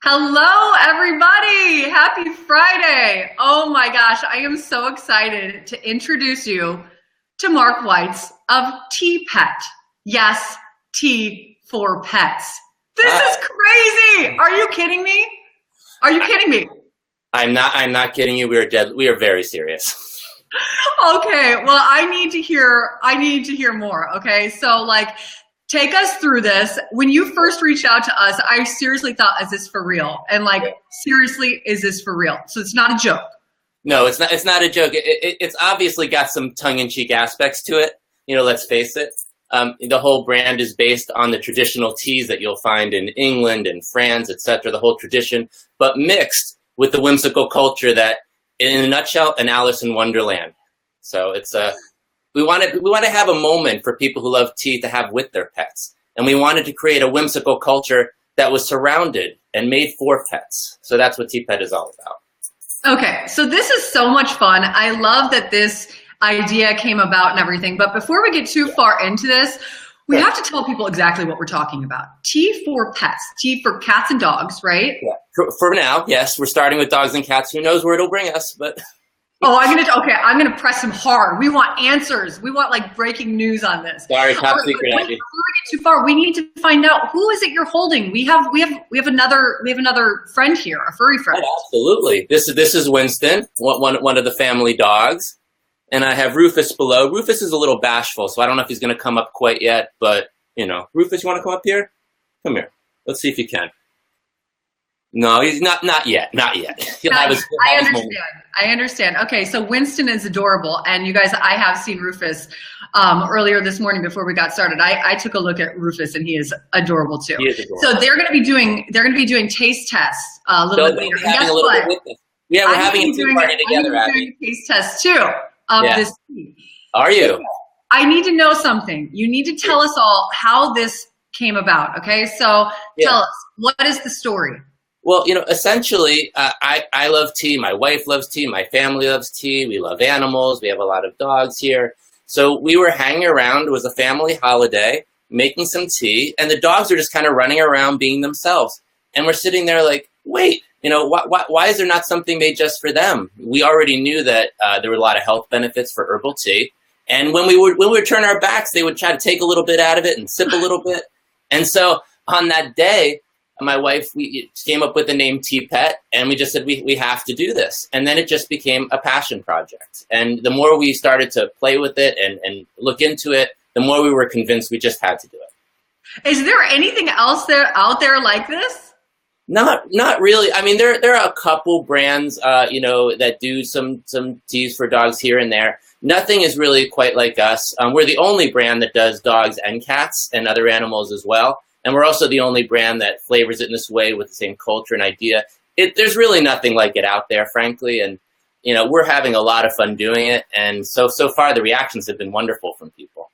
Hello, everybody. Happy Friday. Oh my gosh, I am so excited to introduce you to Mark Weitz of Tea Pet. Yes, Tea for Pets. This Uh, is crazy. Are you kidding me? Are you kidding me? I'm not kidding you. We are very serious. Okay, well, I need to hear more. Okay, so take us through this. When you first reached out to us, I seriously thought, is this for real? And seriously, is this for real? So it's not a joke. No, it's not a joke. It's obviously got some tongue-in-cheek aspects to it. Let's face it. The whole brand is based on the traditional teas that you'll find in England and France, etc. The whole tradition, but mixed with the whimsical culture that, in a nutshell, an Alice in Wonderland. So we want to have a moment for people who love tea to have with their pets, and we wanted to create a whimsical culture that was surrounded and made for pets. So that's what Tea Pet is all about. Okay, so this is so much fun. I love that this idea came about and everything. But before we get too far into this, we Yeah. have to tell people exactly what we're talking about. Tea for pets, tea for cats and dogs, right? Yeah. For now, yes, we're starting with dogs and cats. Who knows where it'll bring us? But Oh, I'm gonna press him hard. We want answers. We want breaking news on this. sorry, top But secret, wait, Abby. before we get too far, we need to find out who is it you're holding. We have another friend here, a furry friend. Oh, absolutely. This is Winston, one of the family dogs, and I have Rufus below. Rufus is a little bashful, so I don't know if he's going to come up quite yet. But Rufus, you want to come up here? Come here. Let's see if you can. No, he's not yet. Not yet. He'll have his I moment. understand. I understand. Okay, so Winston is adorable, and you guys, I have seen Rufus earlier this morning before we got started. I took a look at Rufus, and he is adorable too. He is adorable. So they're going to be doing taste tests a little So bit later. we're And having guess a little what? bit with us. Yeah, we're having a tea party together, I'm Abby. doing a taste test too of Yeah. this tea. Are you? I need to know something. You need to tell us all how this came about. Okay, so Yeah. tell us, what is the story? Well, essentially, I love tea. My wife loves tea. My family loves tea. We love animals. We have a lot of dogs here. So we were hanging around. It was a family holiday, making some tea, and the dogs are just kind of running around being themselves. And we're sitting there like, wait, why is there not something made just for them? We already knew that there were a lot of health benefits for herbal tea. And when we would turn our backs, they would try to take a little bit out of it and sip a little bit. And so on that day, my wife, we came up with the name Tea Pet, and we just said we have to do this. And then it just became a passion project. And the more we started to play with it and look into it, the more we were convinced we just had to do it. Is there anything else out there like this? Not really. I mean, there are a couple brands, that do some teas for dogs here and there. Nothing is really quite like us. We're the only brand that does dogs and cats and other animals as well. And we're also the only brand that flavors it in this way with the same culture and idea. There's really nothing like it out there, frankly. And, we're having a lot of fun doing it. And so far, the reactions have been wonderful from people.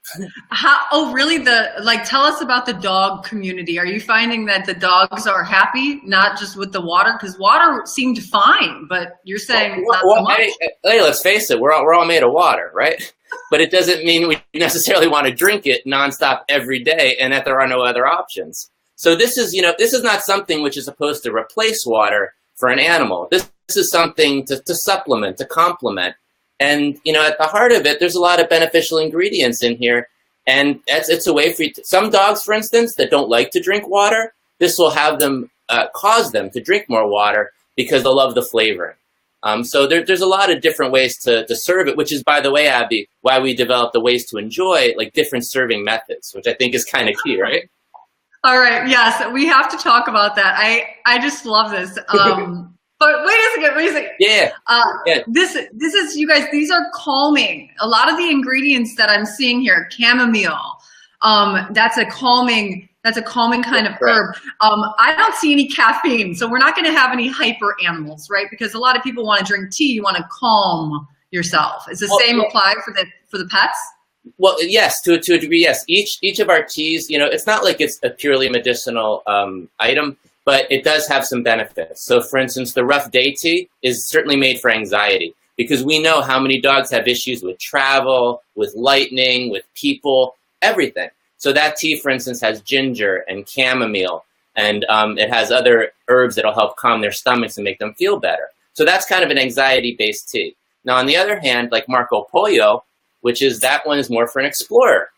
Oh, really? Tell us about the dog community. Are you finding that the dogs are happy, not just with the water? Because water seemed fine, but you're saying not so much. Hey, let's face it, we're all made of water, right? But it doesn't mean we necessarily want to drink it nonstop every day and that there are no other options. So this is not something which is supposed to replace water for an animal. This is something to supplement, to complement. And, at the heart of it, there's a lot of beneficial ingredients in here. And it's a way for some dogs, for instance, that don't like to drink water. This will have them cause them to drink more water because they'll love the flavoring. So there's a lot of different ways to serve it, which is, by the way, Abby, why we developed the ways to enjoy different serving methods, which I think is kind of key, right? All right. Yes, we have to talk about that. I just love this. But wait a second. Yeah. Yeah. This is, you guys, these are calming. A lot of the ingredients that I'm seeing here, chamomile, that's a calming kind of herb. I don't see any caffeine, so we're not going to have any hyper animals, right? Because a lot of people want to drink tea. You want to calm yourself. Is the same apply for the pets? Well, yes, to a degree, yes. Each of our teas, it's not like it's a purely medicinal item, but it does have some benefits. So, for instance, the Rough Day tea is certainly made for anxiety because we know how many dogs have issues with travel, with lightning, with people, everything. So that tea, for instance, has ginger and chamomile And it has other herbs that'll help calm their stomachs and make them feel better. So that's kind of an anxiety-based tea. Now, on the other hand, like Marco Pollo, which is that one is more for an explorer.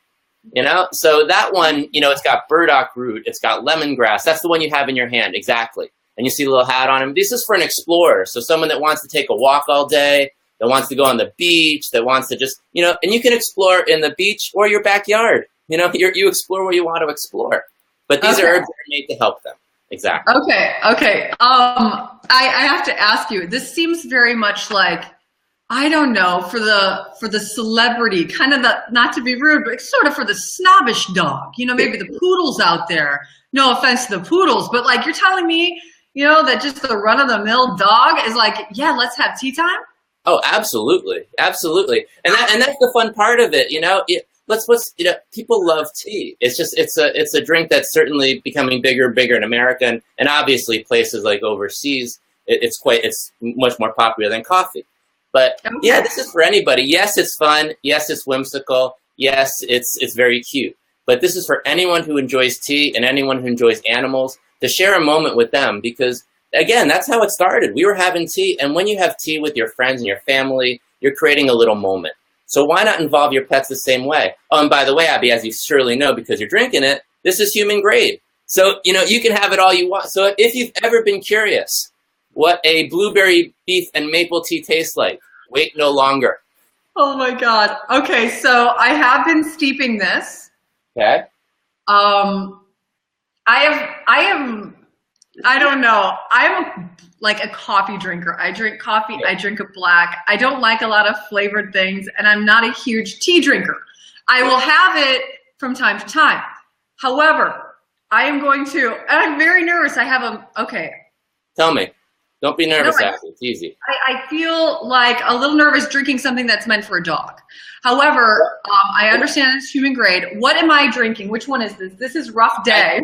So that one, it's got burdock root, it's got lemongrass. That's the one you have in your hand, exactly. And you see a little hat on him. This is for an explorer. So someone that wants to take a walk all day, that wants to go on the beach, that wants to just, and you can explore in the beach or your backyard. You explore where you want to explore. But these are herbs that are made to help them. Exactly. Okay. I have to ask you, this seems very much like, I don't know, for the celebrity, kind of not to be rude, but sort of for the snobbish dog, maybe the poodles out there. No offense to the poodles, but like you're telling me, that just the run of the mill dog is like, yeah, let's have tea time. Oh, absolutely. And that's the fun part of it. People love tea. It's a drink that's certainly becoming bigger and bigger in America, and obviously places like overseas, it's much more popular than coffee. But yeah, this is for anybody. Yes, it's fun. Yes, it's whimsical. Yes, it's very cute. But this is for anyone who enjoys tea and anyone who enjoys animals, to share a moment with them, because again, that's how it started. We were having tea, and when you have tea with your friends and your family, you're creating a little moment. So why not involve your pets the same way? Oh, and by the way, Abby, as you surely know because you're drinking it, this is human grade. So, you can have it all you want. So if you've ever been curious what a blueberry beef and maple tea tastes like, wait no longer. Oh my God. Okay, so I have been steeping this. Okay. I don't know. I'm like a coffee drinker. I drink coffee. I drink it black. I don't like a lot of flavored things, and I'm not a huge tea drinker. I will have it from time to time. However, I am going to, and I'm very nervous. Okay. Tell me. Don't be nervous, Ashley. It's easy. I feel like a little nervous drinking something that's meant for a dog. However, I understand it's human grade. What am I drinking? Which one is this? This is Rough Day.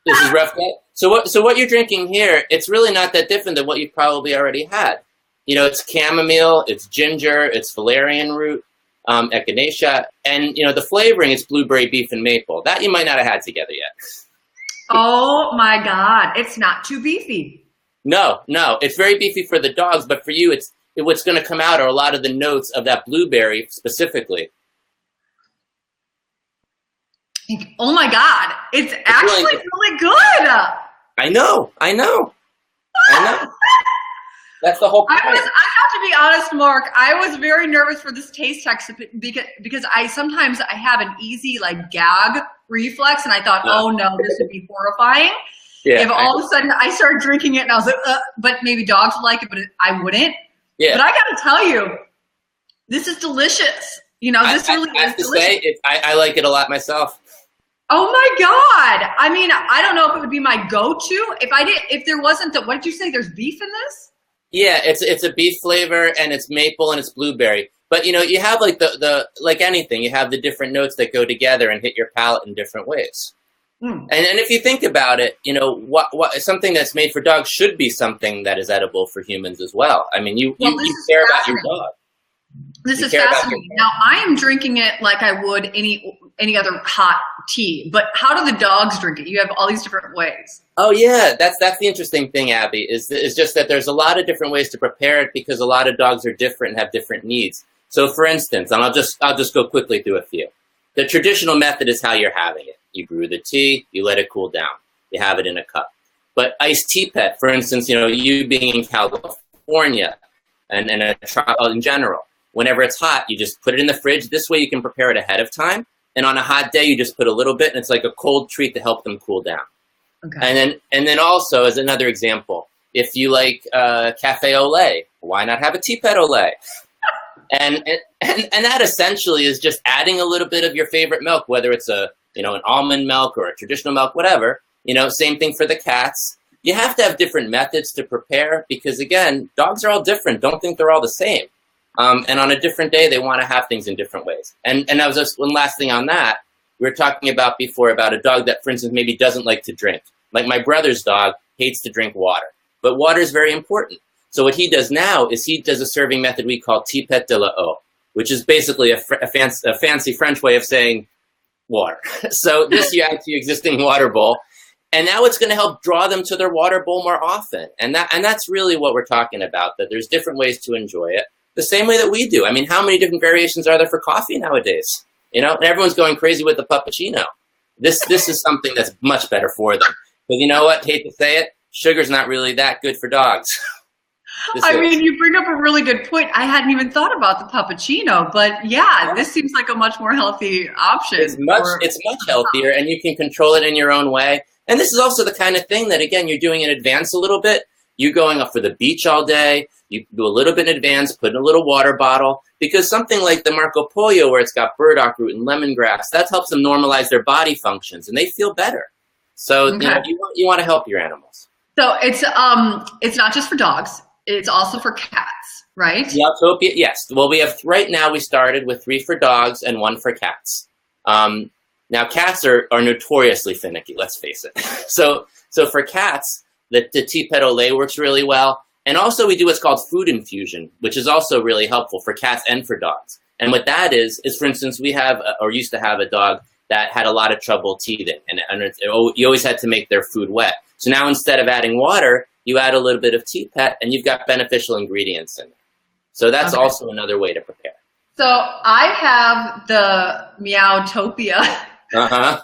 This is Rough Day. So what you're drinking here, it's really not that different than what you've probably already had. It's chamomile, it's ginger, it's valerian root, echinacea, and the flavoring is blueberry beef and maple. That you might not have had together yet. Oh my God, it's not too beefy. No, it's very beefy for the dogs, but for you, what's going to come out are a lot of the notes of that blueberry specifically. Oh my God, it's actually really good. I know. That's the whole point. I have to be honest, Mark. I was very nervous for this taste test because I sometimes have an easy like gag reflex, and I thought, oh no, this would be horrifying. Yeah, if all of a sudden I started drinking it and I was like, but maybe dogs would like it, but I wouldn't. Yeah. But I got to tell you, this is delicious. This really is delicious. I like it a lot myself. Oh my God. I mean, I don't know if it would be my go-to. If there wasn't what did you say? There's beef in this? Yeah, it's a beef flavor, and it's maple and it's blueberry. But you have like like anything, you have the different notes that go together and hit your palate in different ways. And if you think about it, what something that's made for dogs should be something that is edible for humans as well. I mean, you care about your dog. This is fascinating. Now, I am drinking it like I would any other hot tea, but how do the dogs drink it? You have all these different ways. Oh yeah, that's the interesting thing, Abby, is just that there's a lot of different ways to prepare it because a lot of dogs are different and have different needs. So for instance, and I'll just go quickly through a few. The traditional method is how you're having it. You brew the tea, you let it cool down. You have it in a cup. But iced tea pet, for instance, you being in California and in general, whenever it's hot, you just put it in the fridge. This way you can prepare it ahead of time. And on a hot day, you just put a little bit, and it's like a cold treat to help them cool down. Okay. And then also, as another example, if you like cafe au lait, why not have a tea pet au lait? and that essentially is just adding a little bit of your favorite milk, whether it's an almond milk or a traditional milk, whatever. Same thing for the cats. You have to have different methods to prepare because, again, dogs are all different. Don't think they're all the same. And on a different day, they want to have things in different ways. And that was just one last thing on that. We were talking about before about a dog that, for instance, maybe doesn't like to drink. Like my brother's dog hates to drink water. But water is very important. So what he does now is he does a serving method we call Tipette de la Eau, which is basically a fancy French way of saying water. So this you add to your existing water bowl. And now it's going to help draw them to their water bowl more often. And that's really what we're talking about, that there's different ways to enjoy it, the same way that we do. I mean, how many different variations are there for coffee nowadays? You know, and everyone's going crazy with the puppuccino. This is something that's much better for them. But you know what? Hate to say it, sugar's not really that good for dogs. I mean, you bring up a really good point. I hadn't even thought about the puppuccino, but yeah, this seems like a much more healthy option. It's much healthier, and you can control it in your own way. And this is also the kind of thing that, again, you're doing in advance a little bit. You're going up for the beach all day. You do a little bit in advance, put in a little water bottle, because something like the Marco Pollo, where it's got burdock root and lemongrass, that helps them normalize their body functions, and they feel better. So you know, you want to help your animals. So it's not just for dogs. It's also for cats, right? The Autopia, yes. Well, we have, right now we started with 3 for dogs and 1 for cats. Now, cats are notoriously finicky, let's face it. So for cats, the Tea Pet Olay works really well. And also we do what's called food infusion, which is also really helpful for cats and for dogs. And what that is for instance, we have, or used to have, a dog that had a lot of trouble teething. And you always had to make their food wet. So now instead of adding water, you add a little bit of Tea Pet, and you've got beneficial ingredients in there. So that's also another way to prepare. So I have the Meowtopia. Uh-huh.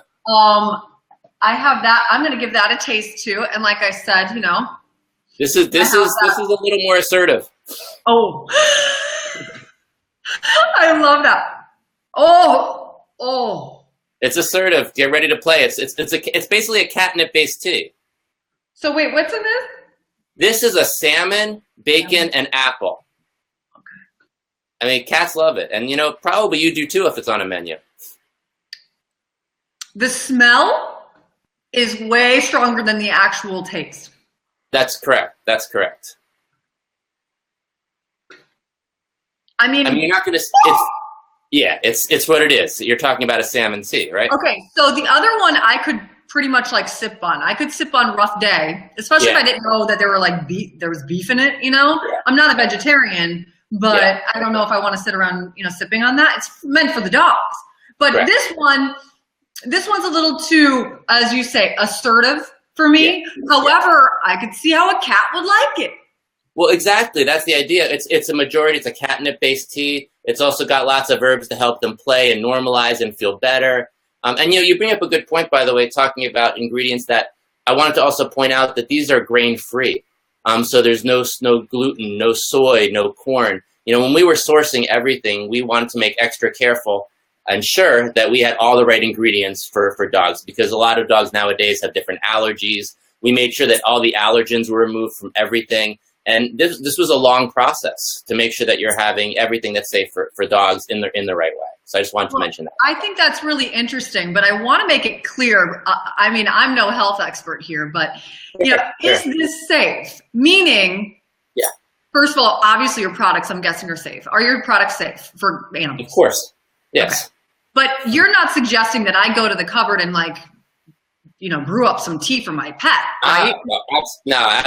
I have that. I'm going to give that a taste too. And like I said, you know, this is a little more assertive. Oh, I love that. Oh. It's assertive. Get ready to play. It's basically a catnip-based tea. So wait, what's in this? This is a salmon, bacon, and apple. Okay. I mean, cats love it. And, you know, probably you do too if it's on a menu. The smell is way stronger than the actual taste. That's correct. That's correct. I mean, you're not going to... It's what it is. You're talking about a salmon tea, right? Okay, so the other one I could pretty much like sip on. I could sip on rough day, especially if I didn't know that there were like there was beef in it, you know? Yeah. I'm not a vegetarian, but I don't know if I want to sit around, you know, sipping on that. It's meant for the dogs. But this one's a little too, as you say, assertive for me. Yeah. However, I could see how a cat would like it. Well, exactly. That's the idea. It's a majority. It's a catnip-based tea. It's also got lots of herbs to help them play and normalize and feel better. And, you know, you bring up a good point, by the way, talking about ingredients that I wanted to also point out that these are grain-free. So there's no gluten, no soy, no corn. You know, when we were sourcing everything, we wanted to make extra careful and sure that we had all the right ingredients for dogs, because a lot of dogs nowadays have different allergies. We made sure that all the allergens were removed from everything. And this was a long process to make sure that you're having everything that's safe for dogs in the right way. So I just wanted to mention that. I think that's really interesting, but I want to make it clear. I mean, I'm no health expert here, but you know, is this safe? Meaning, first of all, obviously your products, I'm guessing, are safe. Are your products safe for animals? Of course, yes. Okay. But you're not suggesting that I go to the cupboard and like, you know, brew up some tea for my pet, right? No,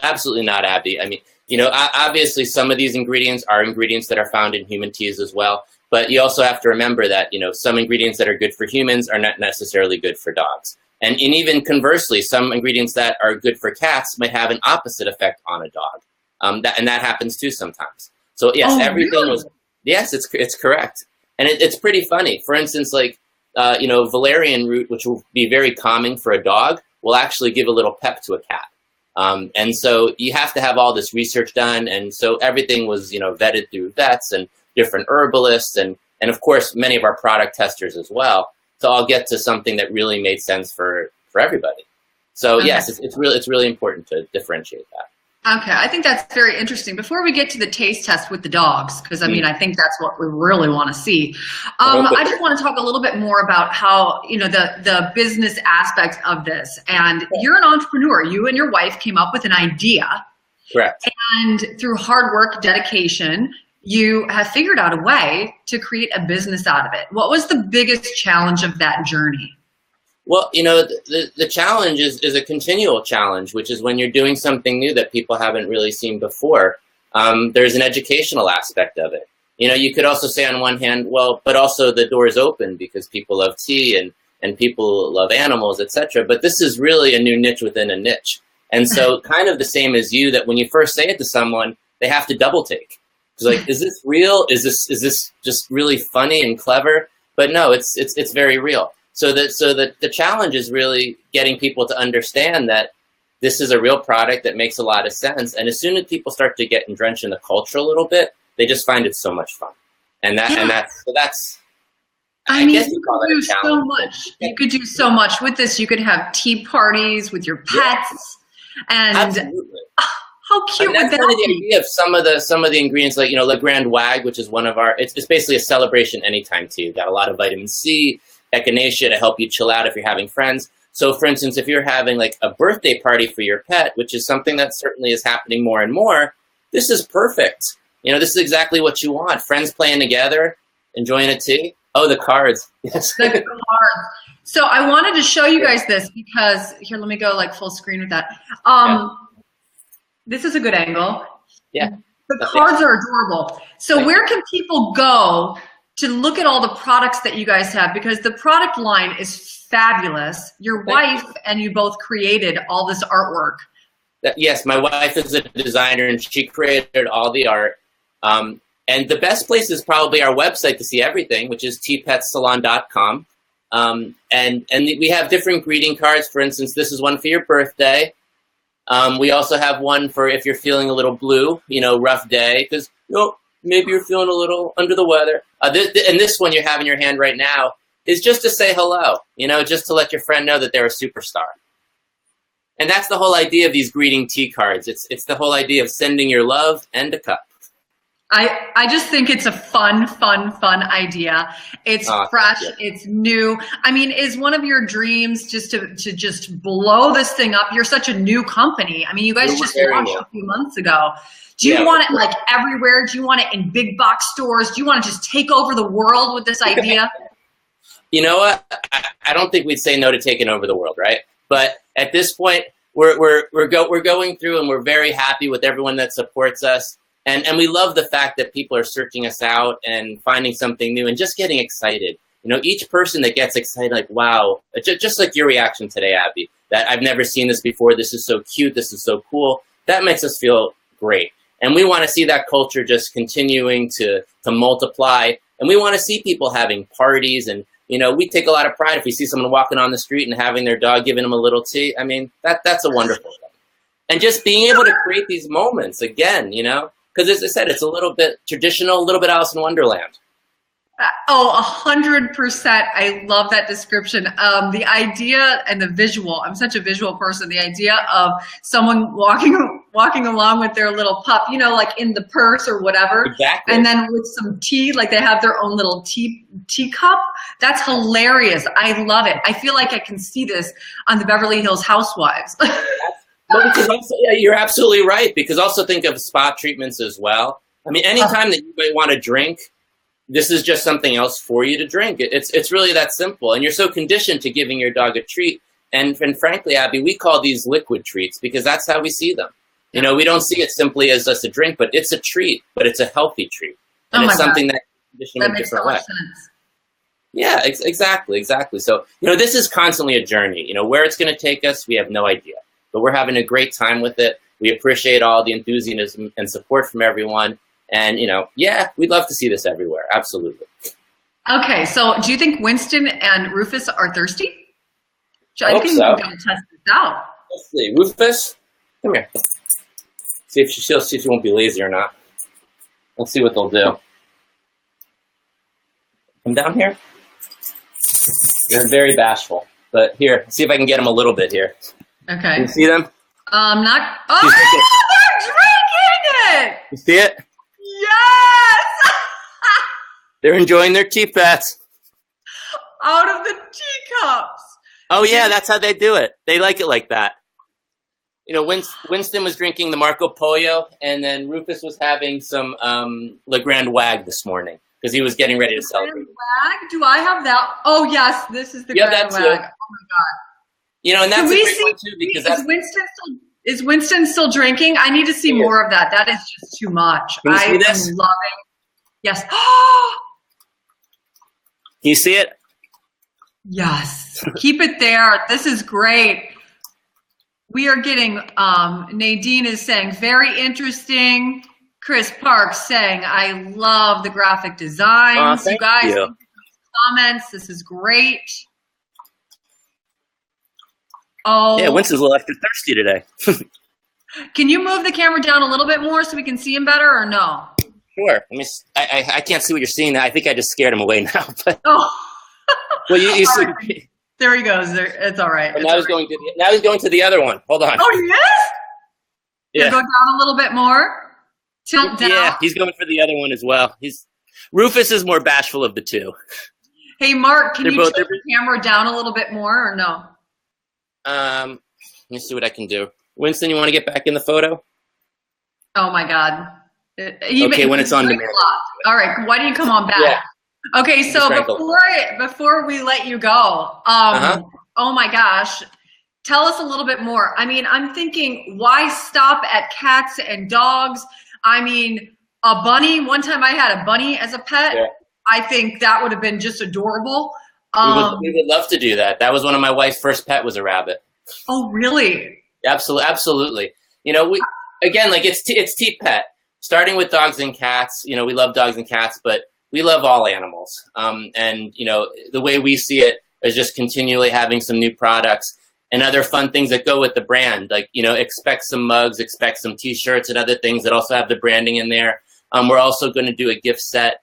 absolutely not, Abby. I mean, you know, obviously some of these ingredients are ingredients that are found in human teas as well. But you also have to remember that, you know, some ingredients that are good for humans are not necessarily good for dogs. And even conversely, some ingredients that are good for cats might have an opposite effect on a dog. And that happens too sometimes. So yes, everything was, yes, it's correct. And it's pretty funny. For instance, like, you know, valerian root, which will be very calming for a dog, will actually give a little pep to a cat. And so you have to have all this research done. And so everything was, you know, vetted through vets and different herbalists and of course, many of our product testers as well, to all get to something that really made sense for everybody. So yes, it's really important to differentiate that. Okay, I think that's very interesting. Before we get to the taste test with the dogs, because I mean, I think that's what we really want to see. I just want to talk a little bit more about how, you know, the business aspects of this. And you're an entrepreneur. You and your wife came up with an idea. Correct. And through hard work, dedication, you have figured out a way to create a business out of it. What was the biggest challenge of that journey? Well, you know, the challenge is a continual challenge, which is when you're doing something new that people haven't really seen before. There's an educational aspect of it. You know, you could also say on one hand, well, but also the door is open because people love tea and and people love animals, etc. But this is really a new niche within a niche. And so kind of the same as you, that when you first say it to someone, they have to double take. It's like, is this real? Is this just really funny and clever? But no, it's very real. So the challenge is really getting people to understand that this is a real product that makes a lot of sense. And as soon as people start to get drenched in the culture a little bit, they just find it so much fun. And that's I mean, guess you you call could it a do so challenge. much. You could do so much with this. You could have tea parties with your pets, and Absolutely. how cute And would that's that kind of the be? idea of some of the ingredients, like, Le Grand Wag, which is one of our, it's basically a celebration anytime tea. You've got a lot of vitamin C, echinacea to help you chill out if you're having friends. So for instance, if you're having like a birthday party for your pet, which is something that certainly is happening more and more, this is perfect. This is exactly what you want. Friends playing together, enjoying a tea. Oh, the cards. Yes. The cards. So I wanted to show you guys this because here, let me go like full screen with that. This is a good angle. Yeah. The cards are adorable. So where can people go to look at all the products that you guys have? Because the product line is fabulous. Your wife and you both created all this artwork. Yes, my wife is a designer and she created all the art. And the best place is probably our website to see everything, which is teapetsalon.com. And we have different greeting cards. For instance, this is one for your birthday. We also have one for if you're feeling a little blue, rough day, because maybe you're feeling a little under the weather. And this one you have in your hand right now is just to say hello, just to let your friend know that they're a superstar. And that's the whole idea of these greeting tea cards. It's the whole idea of sending your love and a cup. I just think it's a fun idea. It's fresh. It's new. I mean, is one of your dreams just to just blow this thing up? You're such a new company. I mean, you guys just launched a few months ago. Do you want it like everywhere? Do you want it in big box stores? Do you want to just take over the world with this idea? You know what? I don't think we'd say no to taking over the world, right? But at this point, we're going through, and we're very happy with everyone that supports us. And we love the fact that people are searching us out and finding something new and just getting excited. Each person that gets excited, like, wow, just like your reaction today, Abby, that I've never seen this before. This is so cute. This is so cool. That makes us feel great. And we want to see that culture just continuing to multiply. And we want to see people having parties. And, we take a lot of pride if we see someone walking on the street and having their dog giving them a little tea. I mean, that's a wonderful thing. And just being able to create these moments again, because as I said, it's a little bit traditional, a little bit Alice in Wonderland. 100%. I love that description. The idea and the visual, I'm such a visual person, the idea of someone walking along with their little pup, like in the purse or whatever. Exactly. And then with some tea, like they have their own little teacup. That's hilarious. I love it. I feel like I can see this on the Beverly Hills Housewives. Well, because also, you're absolutely right, because also think of spa treatments as well. I mean, anytime that you might want to drink, this is just something else for you to drink. It's really that simple. And you're so conditioned to giving your dog a treat. And frankly, Abby, we call these liquid treats because that's how we see them. We don't see it simply as just a drink, but it's a treat, but it's a healthy treat. And it's something that conditioned in a different way. Sense. Yeah, exactly. So, this is constantly a journey. Where it's going to take us, we have no idea. But we're having a great time with it. We appreciate all the enthusiasm and support from everyone. And, we'd love to see this everywhere. Absolutely. Okay, so do you think Winston and Rufus are thirsty? I think so. we're going to test this out. Let's see. Rufus, come here. See if she won't be lazy or not. Let's see what they'll do. Come down here. They're very bashful. But here, see if I can get them a little bit here. Okay. Can you see them? Not. Oh, they're drinking it! You see it? Yes! They're enjoying their tea pets. Out of the teacups. Oh, yeah, that's how they do it. They like it like that. Winston was drinking the Marco Pollo, and then Rufus was having some Le Grand Wag this morning because he was getting ready to celebrate. Grand Wag? Do I have that? Oh, yes, this is the Grand Wag. Oh, my God. And that's a great one, too, because is Winston still drinking? I need to see more of that. That is just too much. Can you see this? I'm loving. Yes. Can you see it? Yes. Keep it there. This is great. We are getting, Nadine is saying, very interesting. Chris Parks saying, I love the graphic designs. Thank you guys, you. comments. This is great. Oh. Yeah, Winston's a little extra thirsty today. Can you move the camera down a little bit more so we can see him better, or no? Sure. I can't see what you're seeing now. I think I just scared him away now. But, Oh. well, you see. Right. There he goes. There, it's all right. Now he's going to the other one. Hold on. Oh, he is? Yeah. Go down a little bit more. Tilt down. Yeah, he's going for the other one as well. Rufus is more bashful of the two. Hey, Mark, can you both- tilt the camera down a little bit more, or no? Let me see what I can do. Winston, you want to get back in the photo? Oh my God. Okay, when it's on demand. All right, why don't you come on back? Yeah. Okay, so Strangle. before we let you go, oh my gosh, tell us a little bit more. I mean, I'm thinking, why stop at cats and dogs? I mean, a bunny. One time I had a bunny as a pet. Yeah. I think that would have been just adorable. We would love to do that. That was one of my wife's first pet was a rabbit. Oh, really? Absolutely. You know, it's T Pet. Starting with dogs and cats, you know, we love dogs and cats, but we love all animals. And, you know, the way we see it is just continually having some new products and other fun things that go with the brand. Like, you know, expect some mugs, expect some T-shirts and other things that also have the branding in there. We're also going to do a gift set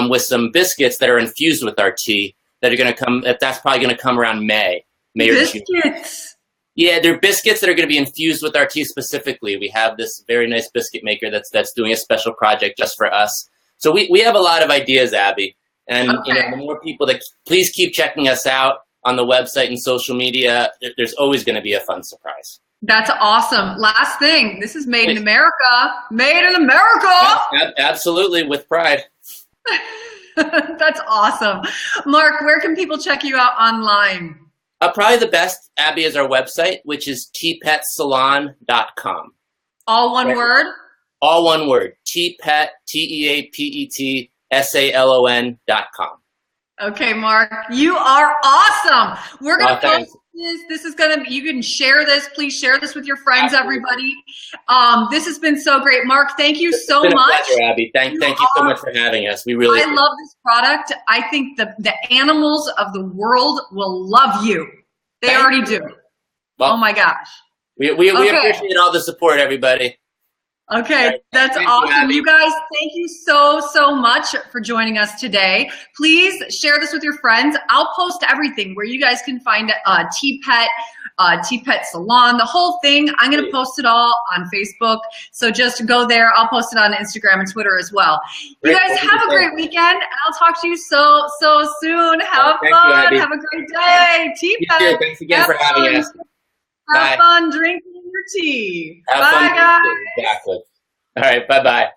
with some biscuits that are infused with our tea that are going to come. That's probably going to come around May or June. Biscuits. Yeah, they're biscuits that are going to be infused with our tea specifically. We have this very nice biscuit maker that's doing a special project just for us. So we have a lot of ideas, Abby. And Okay. you know, the more people that please keep checking us out on the website and social media, there's always going to be a fun surprise. That's awesome. Last thing, this is made in America. Made in America. Absolutely, with pride. That's awesome. Mark, where can people check you out online? Probably the best, Abby, is our website, which is tpetsalon.com. All one word? All one word. Tpet, TEAPETSALON.com. Okay, Mark, you are awesome. We're going to thanks. post this. This is going to, you can share this. Please share this with your friends, Absolutely. everybody. This has been so great. Mark, thank you so It's been much. a pleasure, Abby. Thank you so much for having us. We really I love this product. I think the animals of the world will love you. They Thank already you. do. Well, Oh my gosh. We Okay. appreciate all the support, everybody. Okay, Right. that's Thank you, awesome. Abby. You guys, thank you so much for joining us today. Please share this with your friends. I'll post everything where you guys can find T-Pet, T-Pet Salon, the whole thing. I'm going to post it all on Facebook. So just go there. I'll post it on Instagram and Twitter as well. Great. You guys have a great weekend, and I'll talk to you so soon. Have Thank you, fun. Abby. Have a great day. You T-Pet. too. Thanks again for having us. Have Bye. fun drinking your tea. Have Bye, fun. guys. Exactly. All right. Bye-bye.